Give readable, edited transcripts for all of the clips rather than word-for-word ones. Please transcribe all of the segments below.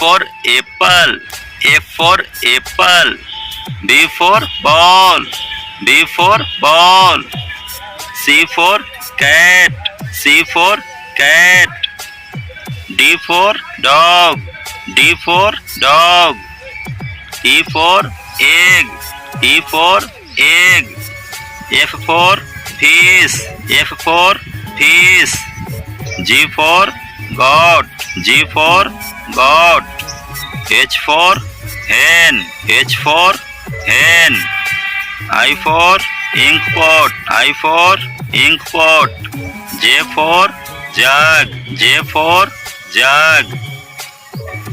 for apple. A for apple. B for ball. B for ball. C for cat. C for cat. D for dog. D for dog. E for egg. E for egg. F for fish. F for fish. G for goat. G for goat. H for hen. H for hen. I for ink pot. I for ink pot. J for jug. J for jug.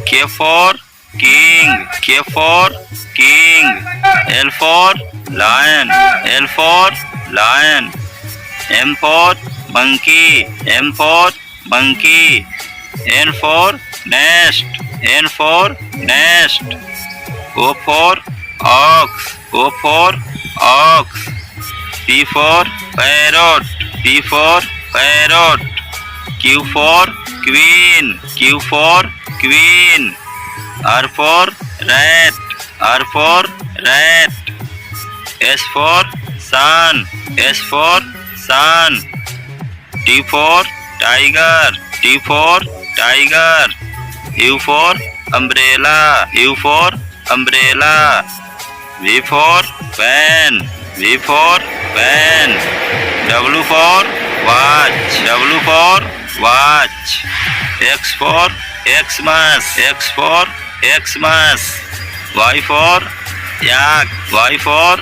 K for king. K for king. L for lion. L for lion. M for monkey. M for monkey. N for nest. N for nest. O for ox. O for ox. P for parrot. P for parrot. Q for queen. Q for queen. R for rat. R for rat. S for sun. S for sun. T for tiger. T for tiger. U for umbrella. U for umbrella. V for van. V for van. W for watch. W for watch. X for Xmas. X for Xmas. Y for yak. Y for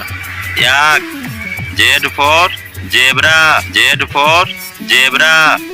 yak. Z for zebra. Z for zebra.